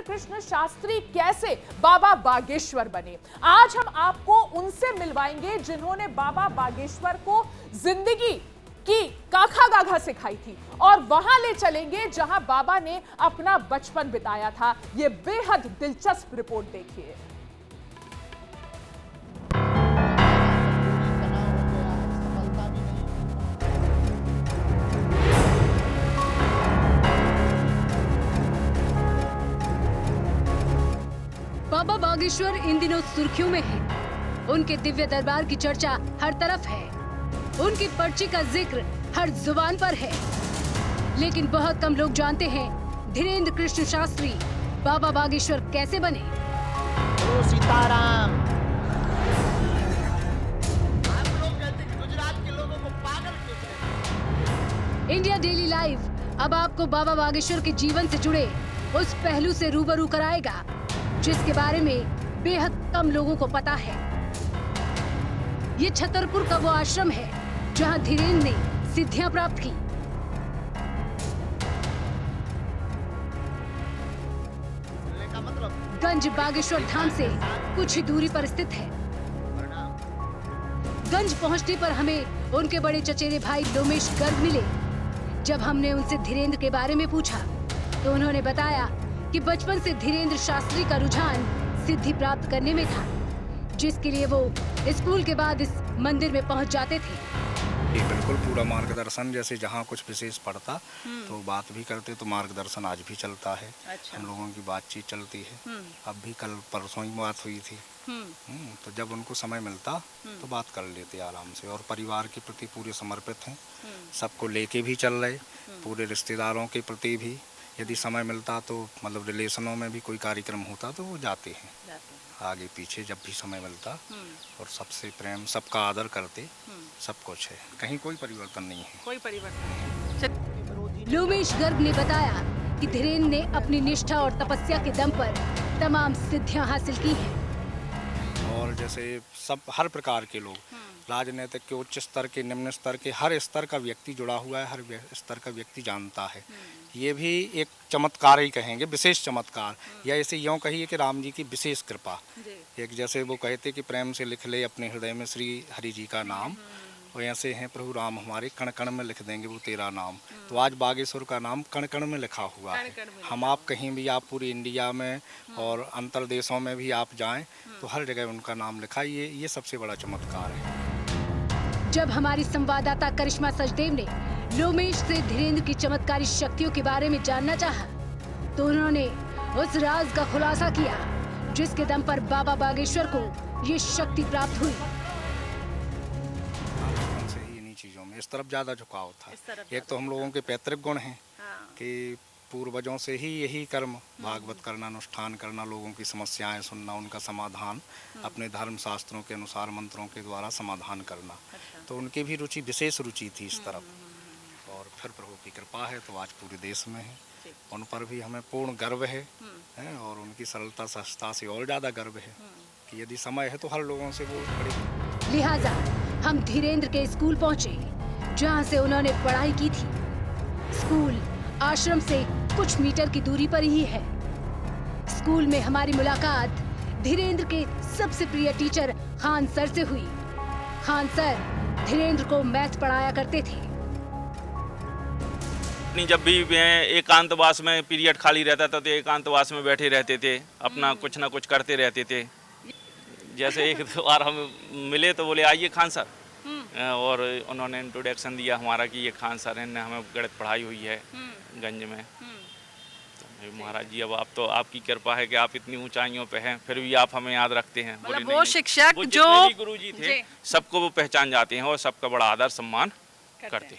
कृष्ण शास्त्री कैसे बाबा बागेश्वर बने। आज हम आपको उनसे मिलवाएंगे जिन्होंने बाबा बागेश्वर को जिंदगी की काखा गाघा सिखाई थी, और वहां ले चलेंगे जहां बाबा ने अपना बचपन बिताया था। यह बेहद दिलचस्प रिपोर्ट देखिए। बाबा बागेश्वर इन दिनों सुर्खियों में है। उनके दिव्य दरबार की चर्चा हर तरफ है। उनकी पर्ची का जिक्र हर जुबान पर है। लेकिन बहुत कम लोग जानते हैं धीरेन्द्र कृष्ण शास्त्री बाबा बागेश्वर कैसे बने। ओ सीताराम। आप लोग कहते हैं गुजरात के लोगों को पागल क्यों कहते हैं? इंडिया डेली लाइव अब आपको बाबा बागेश्वर के जीवन से जुड़े उस पहलू से रूबरू कराएगा जिसके बारे में बेहद कम लोगों को पता है। ये छतरपुर का वो आश्रम है जहां धीरेन्द्र ने सिद्धियां प्राप्त की। का मतलब गंज बागेश्वर धाम से कुछ ही दूरी पर स्थित है। गंज पहुंचने पर हमें उनके बड़े चचेरे भाई लोमेश गर्ग मिले। जब हमने उनसे धीरेन्द्र के बारे में पूछा तो उन्होंने बताया कि बचपन से धीरेन्द्र शास्त्री का रुझान सिद्धि प्राप्त करने में था, जिसके लिए वो स्कूल के बाद इस मंदिर में पहुंच जाते थे। ये बिल्कुल पूरा मार्गदर्शन, जैसे जहाँ कुछ विशेष पड़ता तो बात भी करते, तो मार्गदर्शन आज भी चलता है। अच्छा। हम लोगों की बातचीत चलती है। अब भी कल परसों ही बात हुई थी। तो जब उनको समय मिलता तो बात कर लेते आराम से, और परिवार के प्रति पूरे समर्पित हैं। सबको लेके भी चल रहे, पूरे रिश्तेदारों के प्रति भी यदि समय मिलता तो मतलब रिलेशनों में भी कोई कार्यक्रम होता तो वो जाते हैं आगे पीछे जब भी समय मिलता, और सबसे प्रेम, सबका आदर करते, सब कुछ है। कहीं कोई परिवर्तन नहीं है। कोई परिवर्तन नहीं। लोमेश गर्ग ने बताया कि धीरेन्द्र ने अपनी निष्ठा और तपस्या के दम पर तमाम सिद्धियां हासिल की हैं। और जैसे सब हर प्रकार के लोग, राजनीतिक के उच्च स्तर के, निम्न स्तर के, हर स्तर का व्यक्ति जुड़ा हुआ है, हर स्तर का व्यक्ति जानता है। ये भी एक चमत्कार ही कहेंगे, विशेष चमत्कार, या ऐसे यूँ कहिए कि राम जी की विशेष कृपा। एक जैसे वो कहते कि प्रेम से लिख ले अपने हृदय में श्री हरि जी का नाम, और ऐसे हैं प्रभु राम हमारे, कण कण में लिख देंगे वो तेरा नाम। तो आज बागेश्वर का नाम कण कण में लिखा हुआ है। हम आप कहीं भी, आप पूरी इंडिया में और अंतर देशों में भी आप जाएं तो हर जगह उनका नाम लिखा। ये सबसे बड़ा चमत्कार है। जब हमारी संवाददाता करिश्मा सचदेव ने लोमेश से धीरेन्द्र की चमत्कारी शक्तियों के बारे में जानना चाहा, तो उन्होंने उस राज का खुलासा किया जिसके दम पर बाबा बागेश्वर को ये शक्ति प्राप्त हुई। से ही इन्हीं चीज़ों में इस तरफ ज़्यादा झुकाव था। एक तो हम लोगों के पैतृक गुण हैं कि पूर्वजों से ही यही कर्म, भागवत करना, अनुष्ठान करना, लोगों की समस्याएं सुनना, उनका समाधान अपने धर्म शास्त्रों के अनुसार मंत्रों के द्वारा समाधान करना। तो उनकी भी रुचि, विशेष रुचि थी इस तरफ, और फिर प्रभु की कृपा है तो आज पूरे देश में है। उन पर भी हमें पूर्ण गर्व है, और उनकी सरलता सहजता से और ज़्यादा गर्व है कि यदि समय है तो हर लोगों से वो बड़ी। लिहाजा हम धीरेन्द्र के स्कूल पहुंचे जहां से उन्होंने पढ़ाई की थी। स्कूल आश्रम से कुछ मीटर की दूरी पर ही है। स्कूल में हमारी मुलाकात धीरेन्द्र के सबसे प्रिय टीचर खान सर से हुई। खान सर धीरेन्द्र को मैथ पढ़ाया करते थे। जब भी एकांतवास में पीरियड खाली रहता था तो एकांतवास में बैठे रहते थे, अपना कुछ ना कुछ करते रहते थे। जैसे एक बार हम मिले तो बोले आइए खान सर, और उन्होंने इंट्रोडक्शन दिया हमारा कि ये खान सर ने हमें गणित पढ़ाई हुई है गंज में। तो महाराज जी, अब आप तो आपकी कृपा है कि आप इतनी ऊंचाइयों पे हैं, फिर भी आप हमें याद रखते हैं। मतलब वो शिक्षक वो जो गुरु जी थे सबको वो पहचान जाते हैं और सबका बड़ा आदर सम्मान करते हैं।